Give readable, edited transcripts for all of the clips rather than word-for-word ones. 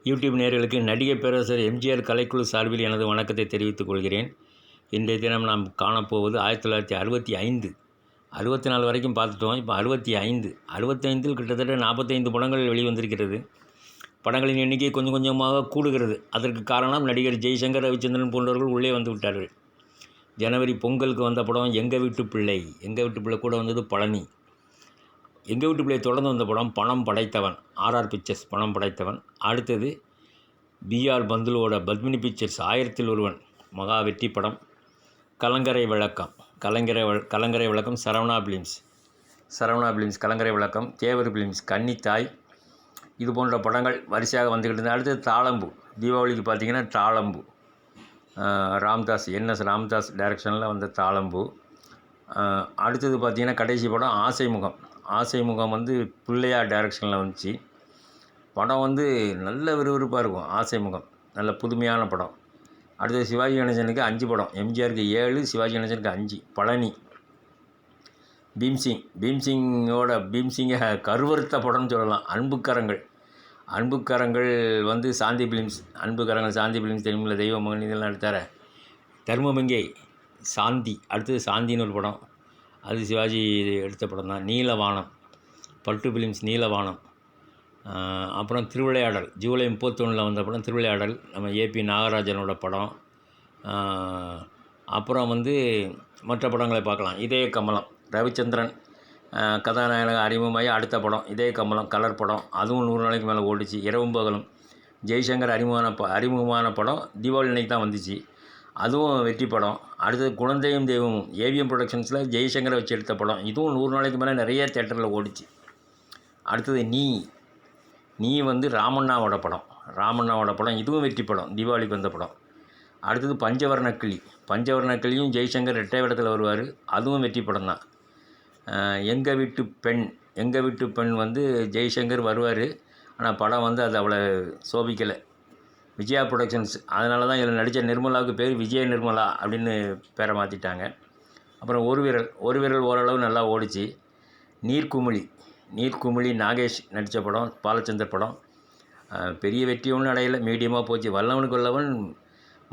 YouTube நேயர்களுக்கு நடிகர் பேரரசர் எம்ஜிஆர் கலைக்குழு சார்பில் எனது வணக்கத்தை தெரிவித்துக் கொள்கிறேன். இன்றைய தினம் நாம் காணப்போவது 1965. 64 வரைக்கும் பார்த்துட்டோம். இப்போ 65 கிட்டத்தட்ட 45 படங்கள் வெளிவந்திருக்கிறது. படங்களின் எண்ணிக்கை கொஞ்சம் கொஞ்சமாக கூடுகிறது. அதற்கு காரணம் நடிகர் ஜெய்சங்கர், ரவிச்சந்திரன் போன்றவர்கள் உள்ளே வந்து விட்டார்கள். ஜனவரி பொங்கலுக்கு வந்த படம் எங்கள் வீட்டு பிள்ளை. எங்கள் வீட்டு பிள்ளை கூட வந்தது பழனி. எங்கள் வீட்டு பிள்ளை தொடர்ந்து வந்த படம் பணம் படைத்தவன். ஆர்ஆர் பிக்சர்ஸ் பணம் படைத்தவன். அடுத்தது பிஆர் பந்துலுவோட பத்மினி பிக்சர்ஸ் 1000ல் ஒருவன் மகா வெற்றி படம். கலங்கரை விளக்கம். கலங்கரை விளக்கம் சரவணா பிலிம்ஸ் கலங்கரை விளக்கம். தேவர் பிலிம்ஸ் கன்னித்தாய். இது போன்ற படங்கள் வரிசையாக வந்துக்கிட்டு இருந்தது. அடுத்தது தாளம்பூ. தீபாவளிக்கு பார்த்திங்கன்னா தாளம்பூ, என்எஸ் ராம்தாஸ் டைரக்ஷனில் வந்த தாளம்பூ. அடுத்தது பார்த்திங்கன்னா கடைசி படம் ஆசைமுகம் வந்து பிள்ளையார் டைரக்ஷனில் வந்துச்சு. படம் வந்து நல்ல விறுவிறுப்பாக இருக்கும். ஆசைமுகம் நல்ல புதுமையான படம். அடுத்தது சிவாஜி கணேசனுக்கு 5 படம். எம்ஜிஆருக்கு 7, சிவாஜி கணேசனுக்கு 5. பழனி. பீம்சிங்கை கருவறுத்த படம்னு சொல்லலாம். அன்புக்கரங்கள் வந்து சாந்தி பிலிம்ஸ். சாந்தி பிலிம்ஸ் தெரியுமில்ல, தெய்வ மகன் இதெல்லாம் எடுத்தார. தர்மமங்கை சாந்தி. அடுத்தது சாந்தின்னு ஒரு படம், அது சிவாஜி எடுத்த படம் தான். நீலவானம் பட்டு பிலிம்ஸ் நீலவானம். அப்புறம் திருவிளையாடல் ஜூலை 31 வந்த படம் திருவிளையாடல், நம்ம ஏபி நாகராஜனோட படம். அப்புறம் வந்து மற்ற படங்களை பார்க்கலாம். இதய கமலம் ரவிச்சந்திரன் கதாநாயகனாக அறிமுகமாகி அடுத்த படம் இதய கமலம் கலர் படம். அதுவும் 100 நாளைக்கு மேலே ஓடிச்சு. இரவும் பகலும் ஜெய்சங்கர் அறிமுகமான படம் தீபாவளி அன்னைக்கு தான் வந்துச்சு. அதுவும் வெற்றி படம். அடுத்தது குழந்தையும் தெய்வமும் ஏவிஎம் ப்ரொடக்ஷன்ஸில் ஜெய்சங்கரை வச்சு எடுத்த படம். இதுவும் 100 நாளைக்கு மேலே நிறைய தேட்டரில் ஓடிச்சு. அடுத்தது நீ வந்து ராமண்ணாவோட படம். இதுவும் வெற்றி படம், தீபாவளிக்கு வந்த படம். அடுத்தது பஞ்சவர்ணக்கிளியும் ஜெய்சங்கர் 2 இடத்துல வருவார். அதுவும் வெற்றி படம் தான். எங்கள் வீட்டு பெண் வந்து ஜெய்சங்கர் வருவார். ஆனால் படம் வந்து அது அவ்வளோ சோபிக்கலை. விஜயா ப்ரொடக்ஷன்ஸ், அதனால தான் இதில் நடித்த நிர்மலாவுக்கு பேர் விஜய நிர்மலா அப்படின்னு பேரை மாற்றிட்டாங்க. அப்புறம் ஒரு விரல் ஓரளவு நல்லா ஓடிச்சு. நீர்க்குமிழி நாகேஷ் நடித்த படம், பாலச்சந்தர் படம். பெரிய வெற்றி ஒன்றும் அடையலை, மீடியமாக போச்சு. வல்லவனுக்கு வல்லவன்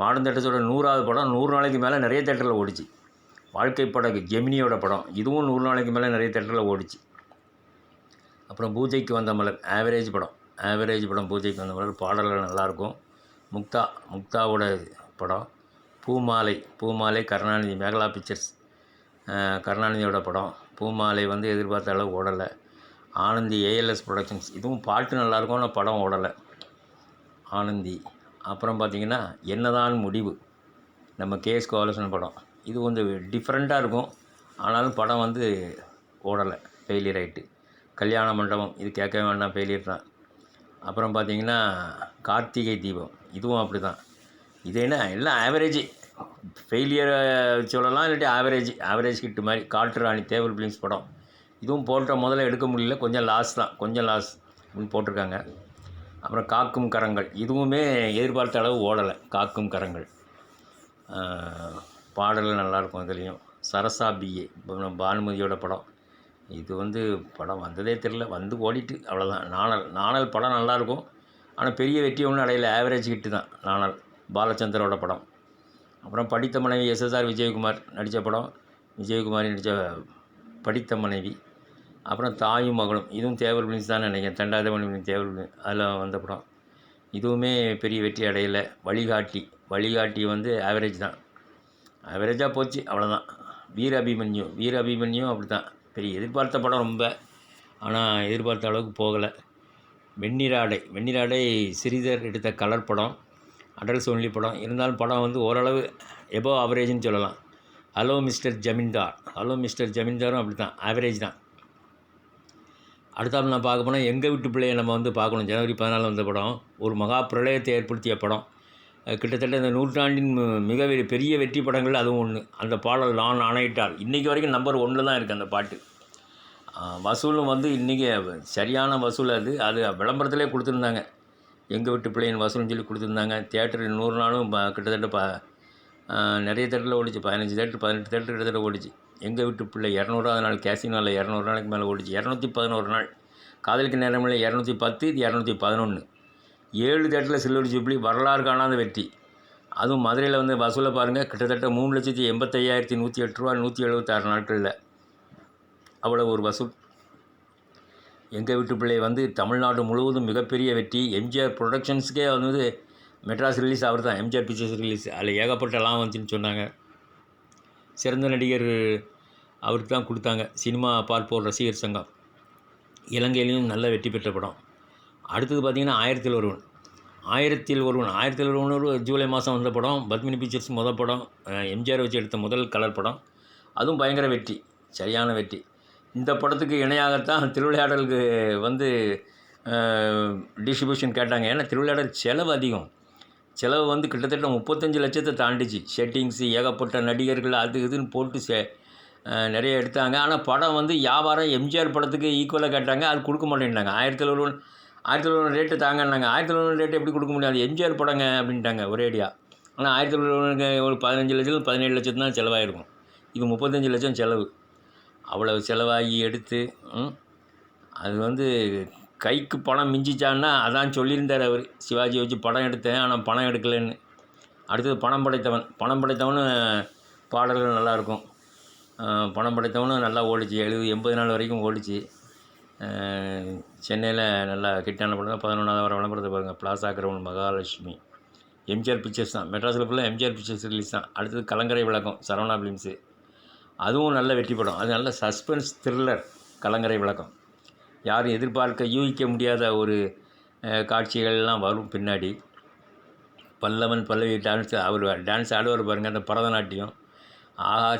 மாடர்ன் தேட்டர்ஸோட 100வது படம் 100 நாளைக்கு மேலே நிறைய தேட்டரில் ஓடிச்சு. வாழ்க்கை படகு ஜெமினியோட படம். இதுவும் 100 நாளைக்கு மேலே நிறைய தேட்டரில் ஓடிச்சு. அப்புறம் பூஜைக்கு வந்த மலர் ஆவரேஜ் படம் பூஜைக்கு வந்த மலர். பாடல்கள் நல்லாயிருக்கும். முக்தாவோட படம். பூமாலை கருணாநிதி மேகலா பிக்சர்ஸ் கருணாநிதியோட படம். பூமாலை வந்து எதிர்பார்த்த அளவு ஓடலை. Anandhi ALS productions. இதுவும் பாட்டு நல்லாயிருக்கும், ஆனால் படம் ஓடலை. ஆனந்தி. அப்புறம் பார்த்திங்கன்னா என்னதான் முடிவு, நம்ம கேஎஸ் கோவலசன் படம். இது கொஞ்சம் டிஃப்ரெண்ட்டாக இருக்கும், ஆனாலும் படம் வந்து ஓடலை, ஃபெயிலியர் ஆகிட்டு. கல்யாண மண்டபம், இது கேட்க வேண்டாம், ஃபெயிலியர் தான். அப்புறம் பார்த்திங்கன்னா கார்த்திகை தீபம். இதுவும் அப்படி தான். இது என்ன எல்லாம் ஆவரேஜ், ஃபெயிலியரை சொல்லலாம், இல்லாட்டி ஆவரேஜ் ஹிட்டு மாதிரி. காட்டு ராணி தேவர் பிலிம்ஸ் படம். இதுவும் முதல்ல எடுக்க முடியல, கொஞ்சம் லாஸ் அப்படின்னு போட்டிருக்காங்க. அப்புறம் காக்கும் கரங்கள். இதுவுமே எதிர்பார்த்த அளவு ஓடலை. காக்கும் கரங்கள் பாடல்கள் நல்லாயிருக்கும். இதுலேயும் சரசா பிஏ பானுமதியோட படம். இது வந்து படம் வந்ததே தெரில, வந்து ஓடிட்டு அவ்வளோதான். நாணல் படம் நல்லாயிருக்கும், ஆனால் பெரிய வெற்றி ஒன்றும் அடையலை, ஆவரேஜ் ஹிட்டு தான் நாணல். பாலச்சந்தரோட படம். அப்புறம் படித்த மனைவி எஸ்எஸ்ஆர் விஜயகுமார் நடித்த படம். விஜயகுமாரி நடித்த படித்த மனைவி. அப்புறம் தாயும் மகளும், இதுவும் தேவர் பிலிம்ஸ் தான் நினைக்கிறேன். தண்டாத மணி தேவர் பிலிம்ஸ், அதில் வந்த படம். இதுவுமே பெரிய வெற்றி அடையலை. வழிகாட்டி வந்து ஆவரேஜாக போச்சு, அவ்வளோதான். வீராபிமன்யும் அப்படி தான். பெரிய எதிர்பார்த்த படம் ரொம்ப, ஆனால் எதிர்பார்த்த அளவுக்கு போகலை. வெண்ணிராடை ஸ்ரீதர் எடுத்த கலர் படம், அடல்ஸ் ஒன்லி படம். இருந்தாலும் படம் வந்து ஓரளவு எபோவ் ஆவரேஜ்னு சொல்லலாம். ஹலோ மிஸ்டர் ஜமீன்தாரும் அப்படி தான், ஆவரேஜ் தான். அடுத்தாலும் நான் பார்க்க போனால் எங்கள் வீட்டு பிள்ளையை நம்ம வந்து பார்க்கணும். ஜனவரி 14 வந்த படம், ஒரு மகா பிரளயத்தை ஏற்படுத்திய படம். கிட்டத்தட்ட இந்த நூற்றாண்டின் மிக பெரிய வெற்றி படங்கள் அதுவும் ஒன்று. அந்த பாடல் நான் ஆணையிட்டால் இன்றைக்கி வரைக்கும் நம்பர் 1 தான் இருக்குது அந்த பாட்டு. வசூலும் வந்து இன்றைக்கி சரியான வசூல். அது விளம்பரத்திலே கொடுத்துருந்தாங்க. எங்கள் வீட்டு பிள்ளையின் வசூல்னு சொல்லி கொடுத்துருந்தாங்க. தியேட்டர் 100 நாளும் கிட்டத்தட்ட நிறைய தேட்டரில் ஓடிச்சு. 15 தேட்டர் 18 தேட்டர் கிட்டத்தட்ட ஓடிச்சு. எங்கள் வீட்டு பிள்ளை 200வது நாள் கேசினோவில் 200 நாளைக்கு மேலே ஓடிச்சு. 211 நாள். காதலுக்கு நேரமில்லை 210, இது 211. 7 தேட்டரில் சில்வர் ஜூப்ளி, வரலாறு காணாத வெற்றி. அதுவும் மதுரையில் வந்து வசூலை பாருங்கள், கிட்டத்தட்ட 3,85,108 ரூபா 176 நாட்களில் அவ்வளோ ஒரு வசூல். எங்கள் வீட்டு பிள்ளை வந்து தமிழ்நாடு முழுவதும் மிகப்பெரிய வெற்றி. எம்ஜிஆர் ப்ரொடக்ஷன்ஸுக்கே வந்து மெட்ராஸ் ரிலீஸ் அவர் தான், எம்ஜிஆர் பிக்சர்ஸ் ரிலீஸ். அதில் ஏகப்பட்டலாம் வந்துச்சுன்னு சொன்னாங்க. சிறந்த நடிகர் அவருக்கு தான் கொடுத்தாங்க. சினிமா பார்ப்போர் ரசிகர் சங்கம். இலங்கையிலையும் நல்ல வெற்றி பெற்ற படம். அடுத்தது பார்த்திங்கன்னா 1000 ஒரு ஜூலை மாதம் வந்த படம். பத்மினி பிக்சர்ஸ் முதல் படம், எம்ஜிஆர் வச்சு எடுத்த முதல் கலர் படம். அதுவும் பயங்கர வெற்றி, சரியான வெற்றி. இந்த படத்துக்கு இணையாகத்தான் திருவிளையாடலுக்கு வந்து டிஸ்ட்ரிபியூஷன் கேட்டாங்க. ஏன்னா திருவிளையாடல் செலவு அதிகம். செலவு வந்து கிட்டத்தட்ட 35 லட்சத்தை தாண்டிச்சு. செட்டிங்ஸு, ஏகப்பட்ட நடிகர்கள், அது இதுன்னு போட்டு நிறைய எடுத்தாங்க. ஆனால் படம் வந்து வியாபாரம் எம்ஜிஆர் படத்துக்கு ஈக்குவலாக கேட்டாங்க. அது கொடுக்க மாட்டேன்ட்டாங்க. 1701 ரேட்டு தாங்கன்னாங்க. 1701 ரேட்டு எப்படி கொடுக்க முடியாது, எம்ஜிஆர் படங்க அப்படின்ட்டாங்க ஒரேடியாக. ஆனால் 1701 ஒரு 15 லட்சம் 17 லட்சத்து தான் செலவாயிருக்கும். இது 35 லட்சம் செலவு. அவ்வளவு செலவாகி எடுத்து அது வந்து கைக்கு பணம் மிஞ்சிச்சான்னா அதான் சொல்லியிருந்தார் அவர். சிவாஜி வச்சு படம் எடுத்தேன், ஆனால் பணம் எடுக்கலைன்னு. அடுத்தது பணம் படைத்தவனு பாடல்கள் நல்லாயிருக்கும். பணம் படைத்தவனும் நல்லா ஓடிச்சு. 70-80 நாள் வரைக்கும் ஓடிச்சு. சென்னையில் நல்லா ஹிட்டான படம் தான். 11வது வாரம் விளம்பரத்தை பாருங்கள். Plaza ground, Mahalakshmi. MGR pictures தான். மெட்ராஸில் ஃபுல்லாக எம்ஜிஆர் பிக்சர்ஸ் ரிலீஸ் தான். அடுத்தது கலங்கரை விளக்கம், சரவணா ஃபிலிம்ஸு. அதுவும் நல்ல வெற்றி படம். அது நல்ல சஸ்பென்ஸ் த்ரில்லர். கலங்கரை விளக்கம் யாரும் எதிர்பார்க்க யூகிக்க முடியாத ஒரு காட்சிகள்லாம் வரும் பின்னாடி. பல்லவன் பல்லவி அவர் டான்ஸ் ஆடுவார் பாருங்கள், அந்த பரதநாட்டியம்.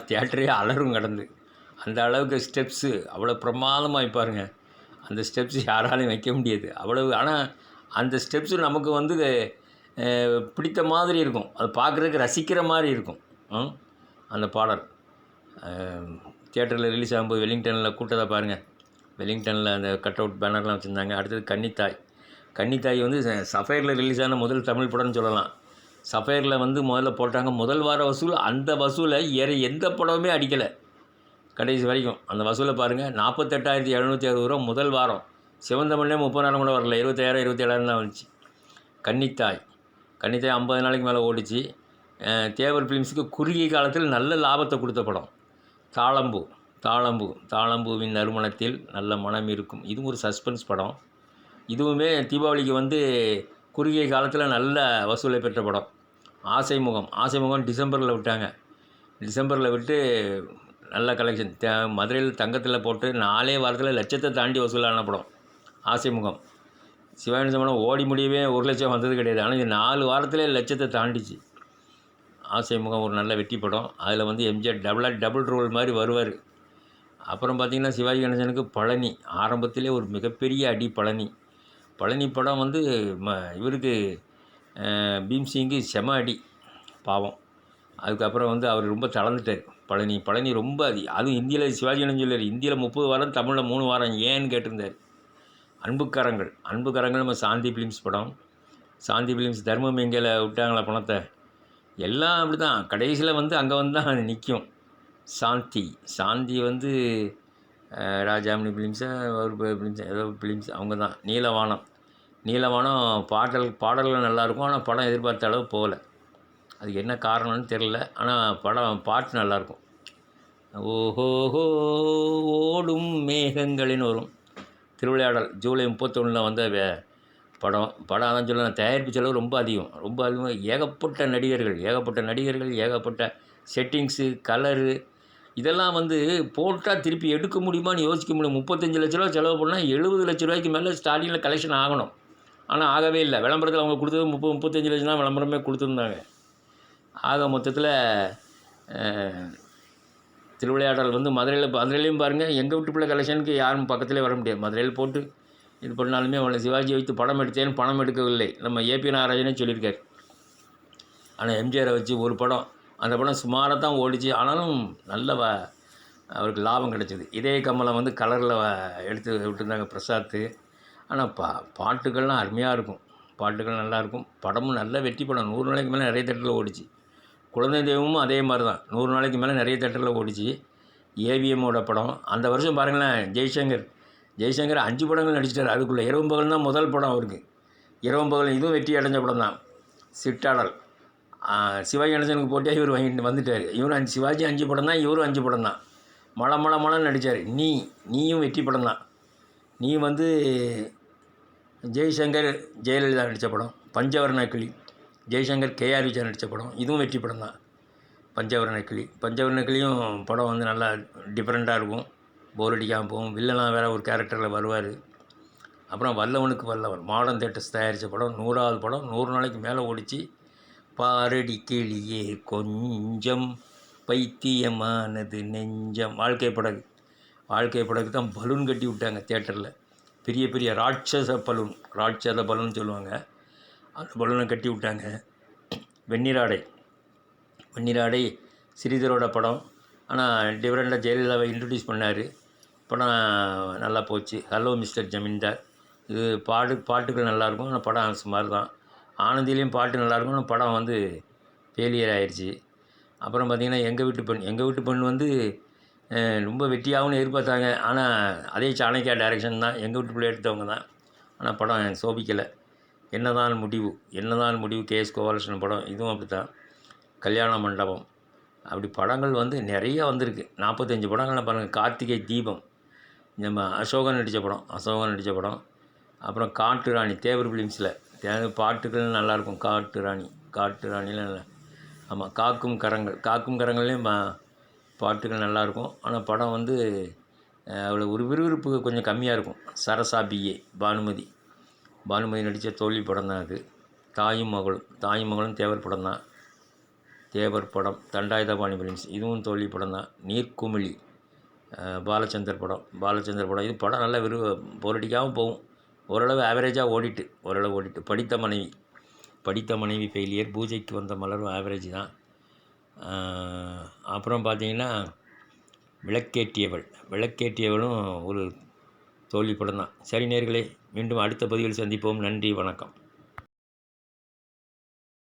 தியேட்டரே அலரும் கடந்து. அந்த அளவுக்கு ஸ்டெப்ஸு அவ்வளோ பிரமாதமாக வைப்பாருங்க. அந்த ஸ்டெப்ஸ் யாராலையும் வைக்க முடியாது அவ்வளவு. ஆனால் அந்த ஸ்டெப்ஸு நமக்கு வந்து பிடித்த மாதிரி இருக்கும். அது பார்க்குறதுக்கு ரசிக்கிற மாதிரி இருக்கும். அந்த பாடல் தியேட்டரில் ரிலீஸ் ஆகும்போது வெலிங்டனில் கூட்டத்தை பாருங்கள். வெலிங்டனில் அந்த கட் அவுட் பேனர்லாம் வச்சுருந்தாங்க. அடுத்தது கன்னித்தாய் வந்து சஃபயரில் ரிலீஸ் ஆன முதல் தமிழ் படம்னு சொல்லலாம். சஃபயரில் வந்து முதல்ல போட்டாங்க. முதல் வார வசூல், அந்த வசூலை எந்த படமுமே அடிக்கலை கடைசி வரைக்கும். அந்த வசூலை பாருங்கள், 48,760 ரூபா முதல் வாரம். சிவந்தமிழ்லே 30,000 கூட வரல, 26,000 27,000 தான் வந்துச்சு. கன்னித்தாய் 50 நாளைக்கு மேலே ஓடிச்சு. தேவர் ஃபிலிம்ஸுக்கு குறுகிய காலத்தில் நல்ல லாபத்தை கொடுத்த படம். தாளம்பூவின் நறுமணத்தில் நல்ல மனம் இருக்கும். இதுவும் ஒரு சஸ்பென்ஸ் படம். இதுவுமே தீபாவளிக்கு வந்து குறுகிய காலத்தில் நல்ல வசூலை பெற்ற படம். ஆசைமுகம் டிசம்பரில் விட்டாங்க. டிசம்பரில் விட்டு நல்ல கலெக்ஷன். மதுரையில் தங்கத்தில் போட்டு 4 வாரத்தில் லட்சத்தை தாண்டி வசூலான படம் ஆசைமுகம். சிவாஜி படம் ஓடி முடியவே 1 லட்சம் வந்தது கிடையாது. ஆனால் இது 4 வாரத்திலே லட்சத்தை தாண்டிச்சு. ஆசைமுகம் ஒரு நல்ல வெற்றி படம். அதில் வந்து எம்ஜிஆர் டபுள் ரோல் மாதிரி வருவார். அப்புறம் பார்த்திங்கன்னா சிவாஜி கணேசனுக்கு பழனி ஆரம்பத்திலே ஒரு மிகப்பெரிய அடி. பழனி படம் வந்து இவருக்கு பீம்சிங்கு செம அடி பாவம். அதுக்கப்புறம் வந்து அவர் ரொம்ப தளர்ந்துட்டார். பழனி ரொம்ப அதுவும் ஹிந்தியில் சிவாஜி கணேசன் சொல்லியார், இந்தியில் 30 வாரம், தமிழில் 3 வாரம் ஏன்னு கேட்டிருந்தார். அன்புக்கரங்கள் நம்ம சாந்தி ஃபிலிம்ஸ் படம். சாந்தி ஃபிலிம்ஸ் தர்மம் எங்கேல விட்டாங்களா பணத்தை, எல்லாம் அப்படி தான். கடைசியில் வந்து அங்கே வந்து தான் நிற்கும். சாந்தி வந்து ராஜாமணி ஃபிலிம்ஸு ஒரு ஃபிலிம்ஸ் ஏதோ ஃபிலிம்ஸ் அவங்க தான். நீலவானம் பாடல்கள் நல்லாயிருக்கும். ஆனால் படம் எதிர்பார்த்த அளவு போகல. அதுக்கு என்ன காரணம்னு தெரில. ஆனால் பாட்டு நல்லாயிருக்கும். ஓஹோஹோ ஓடும் மேகங்களின் வரும். திருவிளையாடல் ஜூலை 31 வந்த படம் அதான் சொல்ல. தயாரிப்பு செலவு ரொம்ப அதிகம். ஏகப்பட்ட நடிகர்கள், ஏகப்பட்ட செட்டிங்ஸு, கலரு, இதெல்லாம் வந்து போட்டால் திருப்பி எடுக்க முடியுமான்னு யோசிக்க முடியும். 35 லட்ச ரூபா செலவு பண்ணால் 70 லட்ச ரூபாய்க்கு மேலே ஸ்டார்டிங்கில் கலெக்ஷன் ஆகணும். ஆனால் ஆகவே இல்லை. விளம்பரத்தில் அவங்க கொடுத்தது 35 லட்சம் தான் விளம்பரமே கொடுத்துருந்தாங்க. ஆக மொத்தத்தில் திருவிளையாடல் வந்து மதுரையிலையும் பாருங்கள். எங்கள் வீட்டு பிள்ளை கலெக்ஷனுக்கு யாரும் பக்கத்திலே வர முடியாது. மதுரையில் போட்டு இது பண்ணாலுமே அவளை சிவாஜி வைத்து படம் எடுத்தேன்னு பணம் எடுக்கவில்லை. நம்ம ஏபி நாகராஜனே சொல்லியிருக்கார். ஆனால் எம்ஜிஆரை வச்சு ஒரு படம், அந்த படம் சுமாராக தான் ஓடிச்சு. ஆனாலும் நல்ல அவருக்கு லாபம் கிடச்சிது. இதே கமலம் வந்து கலரில் எடுத்து விட்டுருந்தாங்க பிரசாத்து. ஆனால் பாட்டுகள்லாம் அருமையாக இருக்கும். பாட்டுகள் நல்லாயிருக்கும். படமும் நல்ல வெற்றி படம். 100 நாளைக்கு மேலே நிறைய தேட்டரில் ஓடிச்சு. குழந்தை தெய்வமும் அதே மாதிரி தான். 100 நாளைக்கு மேலே நிறைய தேட்டரில் ஓடிச்சு. ஏவிஎம்மோட படம். அந்த வருஷம் பாருங்களேன், ஜெய்சங்கர் 5 படங்கள் நடிச்சிட்டார். அதுக்குள்ளே இரவு பகல் தான் முதல் படம் அவருக்கு. இரவும் பகலும் இதுவும் வெற்றி அடைஞ்ச படம் தான். சிட்டாடல் சிவாஜி கணேசனுக்கு போட்டியாக இவர் வாங்கிட்டு வந்துட்டார். இவரும் சிவாஜி 5 படம் தான், இவரும் 5 படம் தான். மலன்னு நடித்தார். நீயும் வெற்றி படம் தான். நீ வந்து ஜெய்சங்கர் ஜெயலலிதா நடித்த படம். பஞ்சவர்ண கிளி ஜெய்சங்கர் கேஆர் விஜயா நடித்த படம். இதுவும் வெற்றி படம் தான். பஞ்சவர்ண கிளியும் படம் வந்து நல்லா டிஃப்ரெண்ட்டாக இருக்கும், போர் அடிக்காமல் போகும். வில்லனாக வேறு ஒரு கேரக்டரில் வருவார். அப்புறம் வல்லவனுக்கு வல்லவன் மாடர்ன் தேட்டர்ஸ் தயாரித்த படம். 100வது படம், 100 நாளைக்கு மேலே ஓடிச்சு. பாரடி கிளியே கொஞ்சம் பைத்தியமானது நெஞ்சம். வாழ்க்கை படகு தான் பலூன் கட்டி விட்டாங்க தேட்டரில். பெரிய பெரிய ராட்சத பலூன் சொல்லுவாங்க. அந்த பலூனை கட்டி விட்டாங்க. வெண்ணிராடை ஸ்ரீதரோட படம். ஆனால் டிஃப்ரெண்ட்டாக ஜெயலலிதாவை இன்ட்ரடியூஸ் பண்ணார். படம் நல்லா போச்சு. ஹலோ மிஸ்டர் ஜமீன்தார் இது பாட்டுகள் நல்லாயிருக்கும், ஆனால் படம் சுமார் தான். ஆனந்திலையும் பாட்டு நல்லாயிருக்கும், ஆனால் படம் வந்து ஃபெயிலியர் ஆயிடுச்சு. அப்புறம் பார்த்திங்கன்னா எங்கள் வீட்டு பெண் வந்து ரொம்ப வெற்றியாகும்னு எதிர்பார்த்தாங்க. ஆனால் அதே சாணக்கியா டைரக்ஷன் தான், எங்கள் வீட்டு பிள்ளை எடுத்தவங்க தான். ஆனால் படம் சோபிக்கலை. என்னதான் முடிவு கேஎஸ் கோபாலகிருஷ்ணன் படம். இதுவும் அப்படி தான். கல்யாண மண்டபம் அப்படி படங்கள் வந்து நிறைய வந்திருக்கு. 45 படங்கள்லாம் பாருங்கள். கார்த்திகை தீபம் நம்ம அசோகன் நடித்த படம். அப்புறம் காட்டு ராணி தேவர் ஃபிலிம்ஸில் பாட்டுகள் நல்லாயிருக்கும். காட்டு ராணியில் நல்லா. ஆமாம், காக்கும் கரங்கள்லேயும் பாட்டுகள் நல்லாயிருக்கும். ஆனால் படம் வந்து அவ்வளோ ஒரு விறுவிறுப்பு கொஞ்சம் கம்மியாக இருக்கும். சரசா பிஏ பானுமதி நடித்த தோல்வி படம் தான் அது. தாயும் மகளும் தேவர் படம் தான். தண்டாயுதபாணி ஃபிலிம்ஸ் இதுவும் தோல்வி படம் தான். நீர்க்குமிழி பாலச்சந்தர் படம். இது படம் நல்லா போரடிக்காமல் போகும். ஓரளவு ஆவரேஜாக ஓடிட்டு. படித்த மனைவி ஃபெயிலியர். பூஜைக்கு வந்த மலரும் ஆவரேஜ் தான். அப்புறம் பார்த்திங்கன்னா விளக்கேற்றியவளும் ஒரு தோல்வி படம் தான். சரி நேயர்களே, மீண்டும் அடுத்த பதிவில் சந்திப்போம். நன்றி, வணக்கம்.